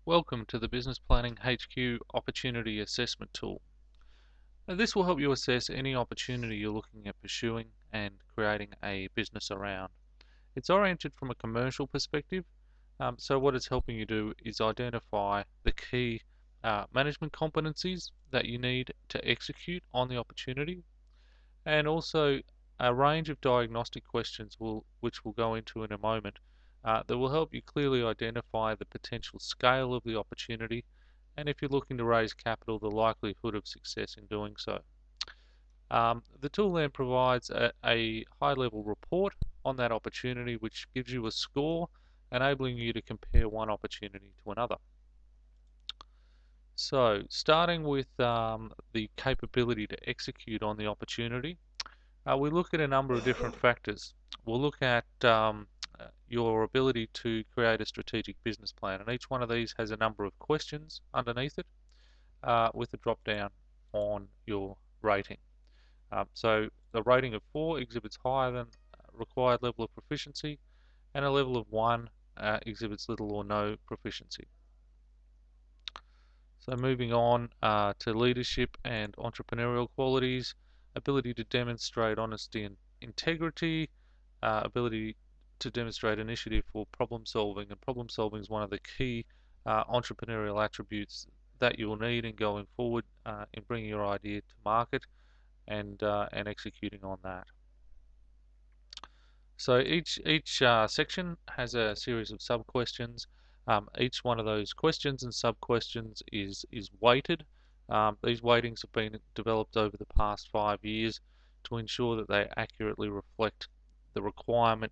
Welcome to the Business Planning HQ Opportunity Assessment Tool. Now, this will help you assess any opportunity you're looking at pursuing and creating a business around. It's oriented from a commercial perspective, so what it's helping you do is identify the key management competencies that you need to execute on the opportunity, and also a range of diagnostic questions which we'll go into in a moment that will help you clearly identify the potential scale of the opportunity, and if you're looking to raise capital, the likelihood of success in doing so. The tool then provides a high-level report on that opportunity, which gives you a score, enabling you to compare one opportunity to another. So, starting with the capability to execute on the opportunity, we look at a number of different factors. We'll look at your ability to create a strategic business plan, and each one of these has a number of questions underneath it with a drop down on your rating. So the rating of 4 exhibits higher than required level of proficiency, and a level of 1 exhibits little or no proficiency. So moving on to leadership and entrepreneurial qualities, ability to demonstrate honesty and integrity, ability to demonstrate initiative for problem solving, and problem solving is one of the key entrepreneurial attributes that you will need in going forward in bringing your idea to market and executing on that. So each section has a series of sub-questions. Each one of those questions and sub-questions is weighted. These weightings have been developed over the past 5 years to ensure that they accurately reflect the requirement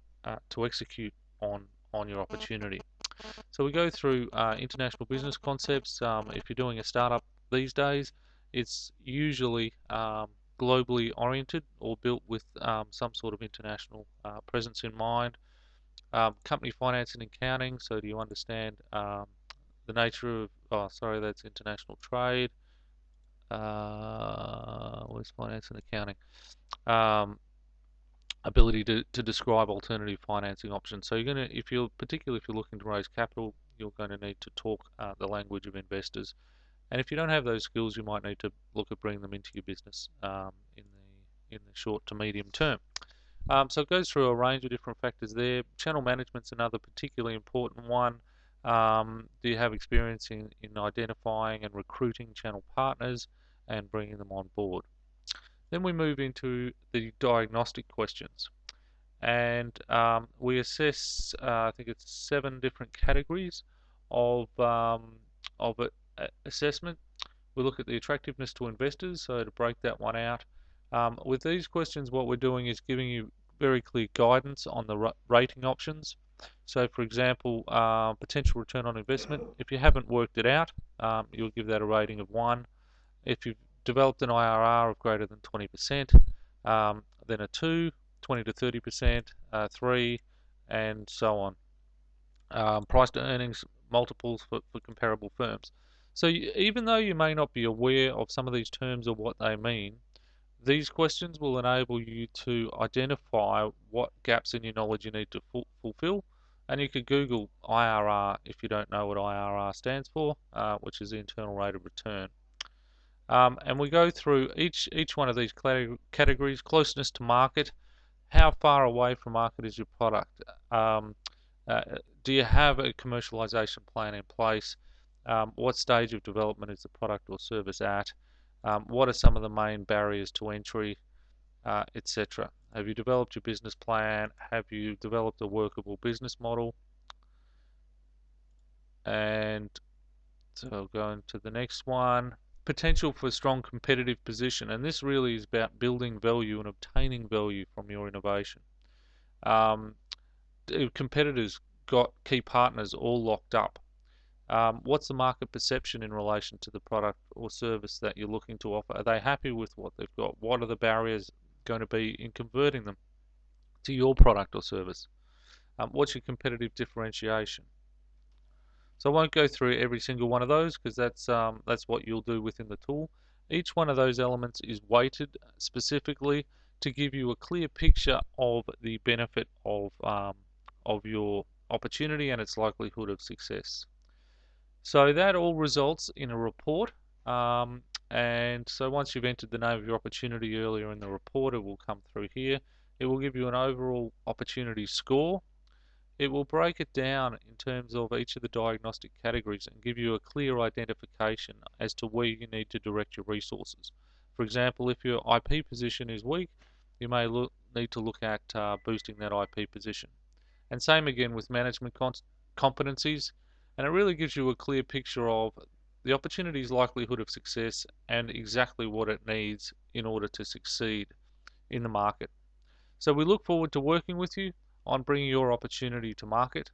to execute on your opportunity. So we go through international business concepts. If you're doing a startup these days, it's usually globally oriented or built with some sort of international presence in mind. Company finance and accounting, so do you understand the nature of, that's international trade. Where's finance and accounting? Ability to describe alternative financing options. So you're going to, particularly if you're looking to raise capital, you're going to need to talk the language of investors. And if you don't have those skills, you might need to look at bringing them into your business in the short to medium term. So it goes through a range of different factors there. Channel management's another particularly important one. Do you have experience in identifying and recruiting channel partners and bringing them on board? Then we move into the diagnostic questions, and we assess, I think it's 7 different categories of assessment. We look at the attractiveness to investors, so to break that one out. With these questions, what we're doing is giving you very clear guidance on the rating options. So for example, potential return on investment, if you haven't worked it out, you'll give that a rating of 1. If you've developed an IRR of greater than 20%, then a 2, 20 to 30%, 3, and so on. Price to earnings multiples for comparable firms. So even though you may not be aware of some of these terms or what they mean, these questions will enable you to identify what gaps in your knowledge you need to fulfill. And you could Google IRR if you don't know what IRR stands for, which is the internal rate of return. And we go through each one of these categories: closeness to market, how far away from market is your product, do you have a commercialization plan in place, what stage of development is the product or service at, what are some of the main barriers to entry, etc. Have you developed your business plan? Have you developed a workable business model? And so I'll go into the next one. Potential for strong competitive position, and this really is about building value and obtaining value from your innovation. Competitors got key partners all locked up. What's the market perception in relation to the product or service that you're looking to offer? Are they happy with what they've got? What are the barriers going to be in converting them to your product or service? What's your competitive differentiation? So I won't go through every single one of those because that's what you'll do within the tool. Each one of those elements is weighted specifically to give you a clear picture of the benefit of your opportunity and its likelihood of success. So that all results in a report. Um, and so once you've entered the name of your opportunity earlier in the report, it will come through here. It will give you an overall opportunity score. It will break it down in terms of each of the diagnostic categories and give you a clear identification as to where you need to direct your resources. For example, if your IP position is weak, you may need to look at boosting that IP position. And same again with management competencies, and it really gives you a clear picture of the opportunity's likelihood of success and exactly what it needs in order to succeed in the market. So we look forward to working with you on bringing your opportunity to market.